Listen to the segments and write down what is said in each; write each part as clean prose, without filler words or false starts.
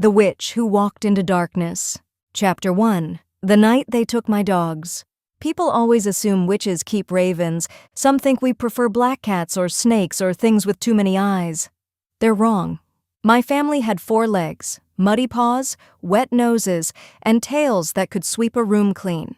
The Witch Who Walked into Darkness. Chapter 1. The Night They Took My Dogs. People always assume witches keep ravens. Some think we prefer black cats or snakes or things with too many eyes. They're wrong. My family had 4 legs, muddy paws, wet noses, and tails that could sweep a room clean.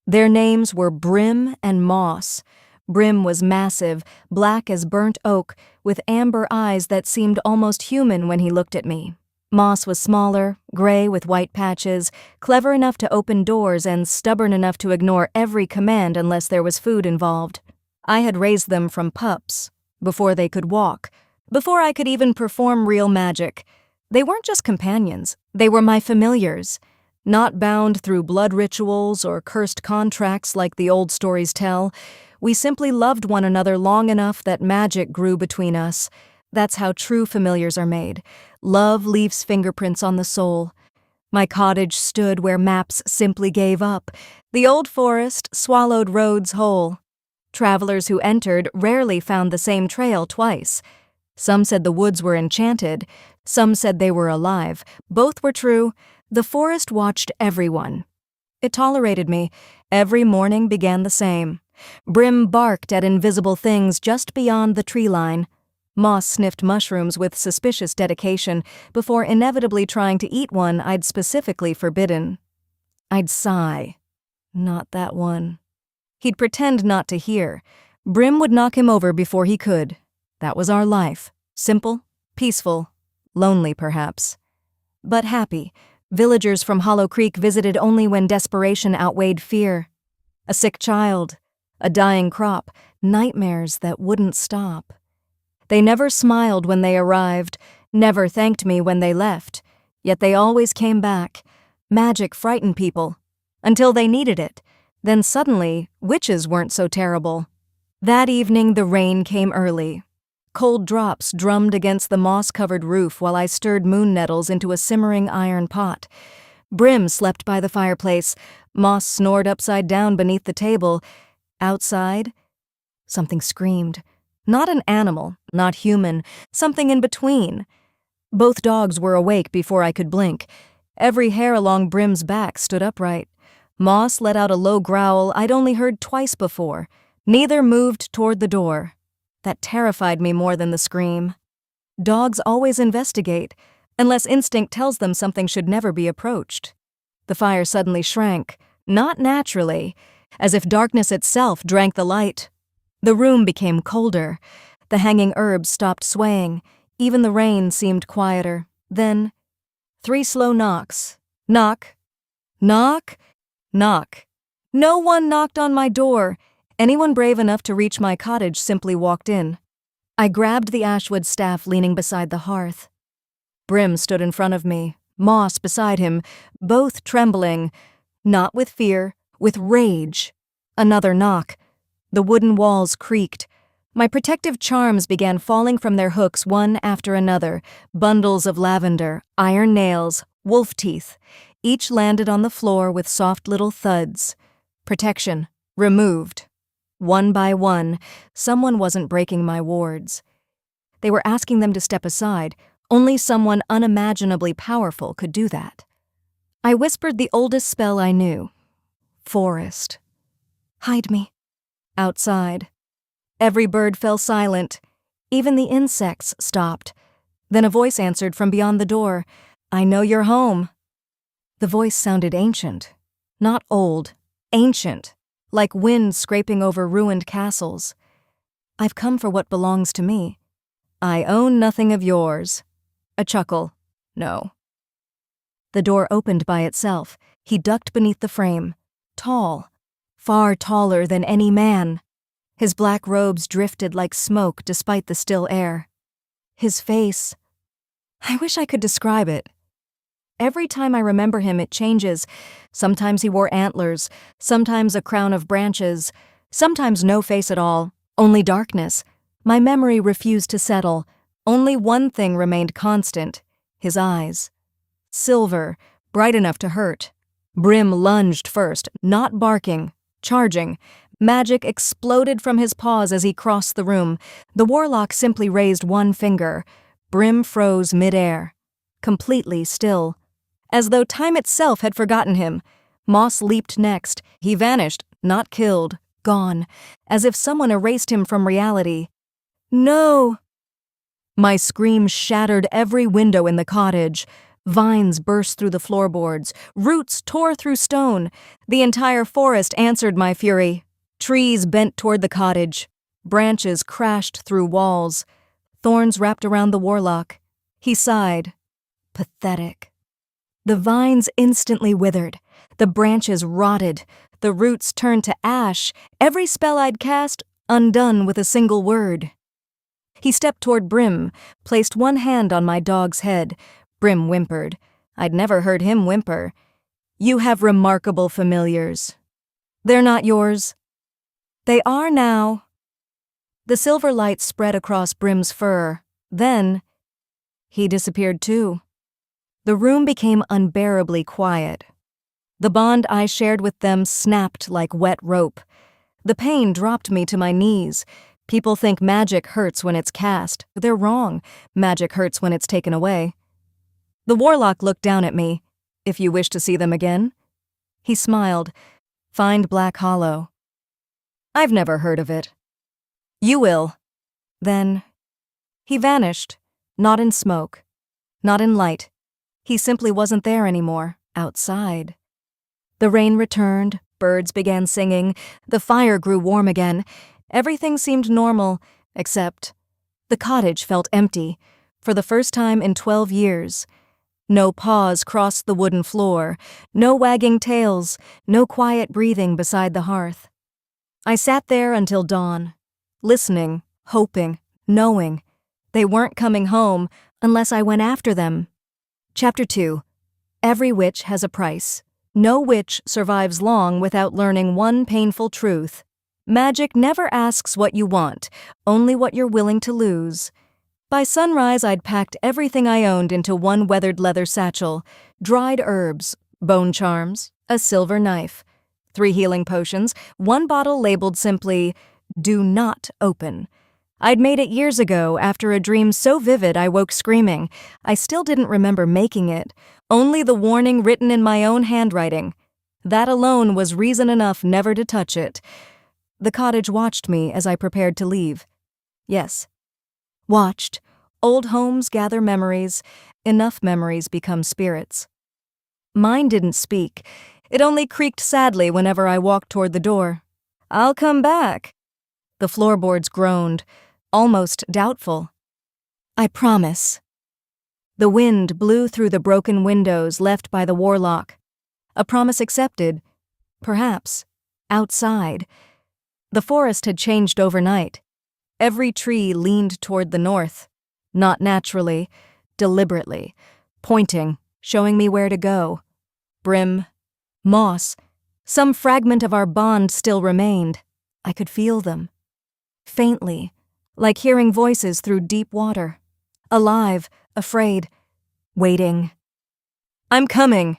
Their names were Brim and Moss. Brim was massive, black as burnt oak, with amber eyes that seemed almost human when he looked at me. Moss was smaller, gray with white patches, clever enough to open doors and stubborn enough to ignore every command unless there was food involved. I had raised them from pups, before they could walk, before I could even perform real magic. They weren't just companions, they were my familiars. Not bound through blood rituals or cursed contracts like the old stories tell. We simply loved one another long enough that magic grew between us. That's how true familiars are made. Love leaves fingerprints on the soul. My cottage stood where maps simply gave up. The old forest swallowed roads whole. Travelers who entered rarely found the same trail twice. Some said the woods were enchanted. Some said they were alive. Both were true. The forest watched everyone. It tolerated me. Every morning began the same. Brim barked at invisible things just beyond the tree line. Moss sniffed mushrooms with suspicious dedication before inevitably trying to eat one I'd specifically forbidden. I'd sigh. Not that one. He'd pretend not to hear. Brim would knock him over before he could. That was our life. Simple, peaceful, lonely perhaps. But happy. Villagers from Hollow Creek visited only when desperation outweighed fear. A sick child, a dying crop, nightmares that wouldn't stop. They never smiled when they arrived, never thanked me when they left, yet they always came back. Magic frightened people, until they needed it. Then suddenly, witches weren't so terrible. That evening the rain came early. Cold drops drummed against the moss-covered roof while I stirred moon nettles into a simmering iron pot. Brim slept by the fireplace. Moss snored upside down beneath the table. Outside, something screamed. Not an animal, not human, something in between. Both dogs were awake before I could blink. Every hair along Brim's back stood upright. Moss let out a low growl I'd only heard twice before. Neither moved toward the door. That terrified me more than the scream. Dogs always investigate, unless instinct tells them something should never be approached. The fire suddenly shrank, not naturally, as if darkness itself drank the light. The room became colder. The hanging herbs stopped swaying. Even the rain seemed quieter. Then, 3 slow knocks. Knock. Knock. Knock. No one knocked on my door. Anyone brave enough to reach my cottage simply walked in. I grabbed the ashwood staff leaning beside the hearth. Brim stood in front of me, Moss beside him, both trembling. Not with fear, with rage. Another knock. The wooden walls creaked. My protective charms began falling from their hooks one after another, bundles of lavender, iron nails, wolf teeth. Each landed on the floor with soft little thuds. Protection, removed. One by one, someone wasn't breaking my wards. They were asking them to step aside. Only someone unimaginably powerful could do that. I whispered the oldest spell I knew. Forest. Hide me. Outside. Every bird fell silent. Even the insects stopped. Then a voice answered from beyond the door. I know you're home. The voice sounded ancient. Not old. Ancient. Like wind scraping over ruined castles. I've come for what belongs to me. I own nothing of yours. A chuckle. No. The door opened by itself. He ducked beneath the frame. Tall. Far taller than any man. His black robes drifted like smoke despite the still air. His face. I wish I could describe it. Every time I remember him, it changes. Sometimes he wore antlers, sometimes a crown of branches, sometimes no face at all, only darkness. My memory refused to settle. Only one thing remained constant, his eyes. Silver, bright enough to hurt. Brim lunged first, not barking, charging. Magic exploded from his paws as he crossed the room. The warlock simply raised one finger. Brim froze midair. completely still. As though time itself had forgotten him. Moss leaped next. He vanished, not killed, gone, as if someone erased him from reality. No! My scream shattered every window in the cottage. Vines burst through the floorboards. Roots tore through stone. The entire forest answered my fury. Trees bent toward the cottage. Branches crashed through walls. Thorns wrapped around the warlock. He sighed. Pathetic. The vines instantly withered. The branches rotted. The roots turned to ash. Every spell I'd cast, undone with a single word. He stepped toward Brim, placed one hand on my dog's head. Brim whimpered. I'd never heard him whimper. You have remarkable familiars. They're not yours. They are now. The silver light spread across Brim's fur. Then, he disappeared too. The room became unbearably quiet. The bond I shared with them snapped like wet rope. The pain dropped me to my knees. People think magic hurts when it's cast. They're wrong. Magic hurts when it's taken away. The warlock looked down at me. If you wish to see them again? He smiled. Find Black Hollow. I've never heard of it. You will. Then, he vanished. Not in smoke. Not in light. He simply wasn't there anymore, outside. The rain returned, birds began singing, the fire grew warm again. Everything seemed normal, except the cottage felt empty, for the first time in 12 years. No paws crossed the wooden floor, no wagging tails, no quiet breathing beside the hearth. I sat there until dawn, listening, hoping, knowing. They weren't coming home unless I went after them. Chapter 2. Every witch has a price. No witch survives long without learning one painful truth. Magic never asks what you want, only what you're willing to lose. By sunrise, I'd packed everything I owned into one weathered leather satchel. Dried herbs, bone charms, a silver knife, 3 healing potions, 1 bottle labeled simply, "Do not open." I'd made it years ago after a dream so vivid I woke screaming. I still didn't remember making it, only the warning written in my own handwriting. That alone was reason enough never to touch it. The cottage watched me as I prepared to leave. Yes. Watched. Old homes gather memories. Enough memories become spirits. Mine didn't speak. It only creaked sadly whenever I walked toward the door. I'll come back. The floorboards groaned, almost doubtful. I promise. The wind blew through the broken windows left by the warlock. A promise accepted. Perhaps. Outside. The forest had changed overnight. Every tree leaned toward the north. Not naturally, deliberately, pointing, showing me where to go. Brim, moss, some fragment of our bond still remained. I could feel them. Faintly, like hearing voices through deep water. Alive, afraid, waiting. I'm coming.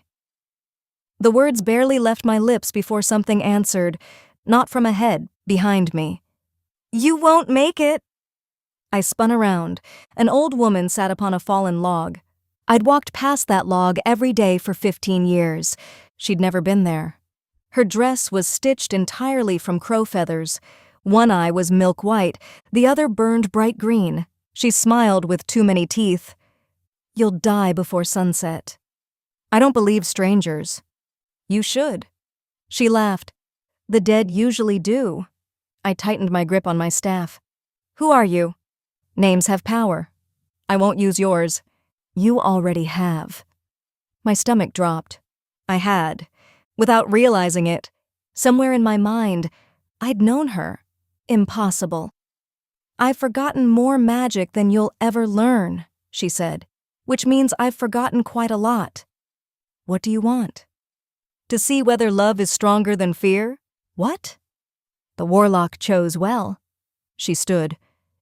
The words barely left my lips before something answered, not from ahead, behind me. You won't make it. I spun around. An old woman sat upon a fallen log. I'd walked past that log every day for 15 years. She'd never been there. Her dress was stitched entirely from crow feathers. One eye was milk white, the other burned bright green. She smiled with too many teeth. You'll die before sunset. I don't believe strangers. You should. She laughed. The dead usually do. I tightened my grip on my staff. Who are you? Names have power. I won't use yours. You already have. My stomach dropped. I had. Without realizing it, somewhere in my mind, I'd known her. Impossible. I've forgotten more magic than you'll ever learn, she said, which means I've forgotten quite a lot. What do you want? To see whether love is stronger than fear? What? The warlock chose well. She stood.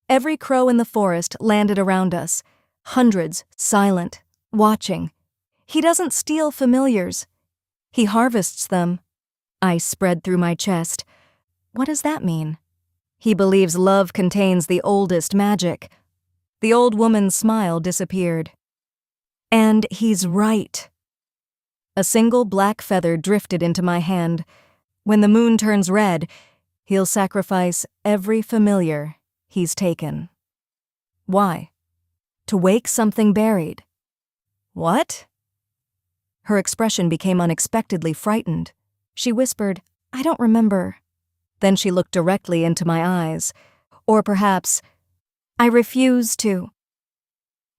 Every crow in the forest landed around us. Hundreds, silent, watching. He doesn't steal familiars. He harvests them. Ice spread through my chest. What does that mean? He believes love contains the oldest magic. The old woman's smile disappeared. And he's right. A single black feather drifted into my hand. When the moon turns red, he'll sacrifice every familiar he's taken. Why? To wake something buried. What? Her expression became unexpectedly frightened. She whispered, "I don't remember." Then she looked directly into my eyes. Or perhaps, "I refuse to."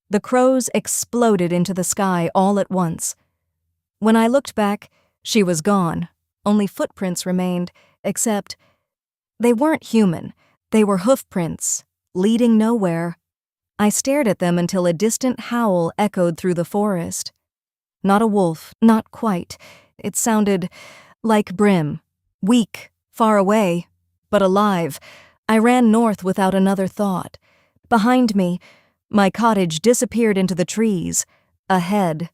The crows exploded into the sky all at once. When I looked back, she was gone. Only footprints remained, except they weren't human. They were hoof prints, leading nowhere. I stared at them until a distant howl echoed through the forest. Not a wolf, not quite. It sounded like Brim, weak, far away, but alive. I ran north without another thought. Behind me, my cottage disappeared into the trees. Ahead,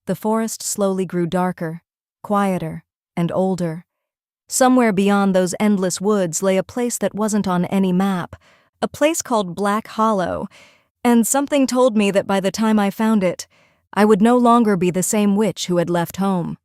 the forest slowly grew darker, quieter, and older. Somewhere beyond those endless woods lay a place that wasn't on any map, a place called Black Hollow, and something told me that by the time I found it, I would no longer be the same witch who had left home.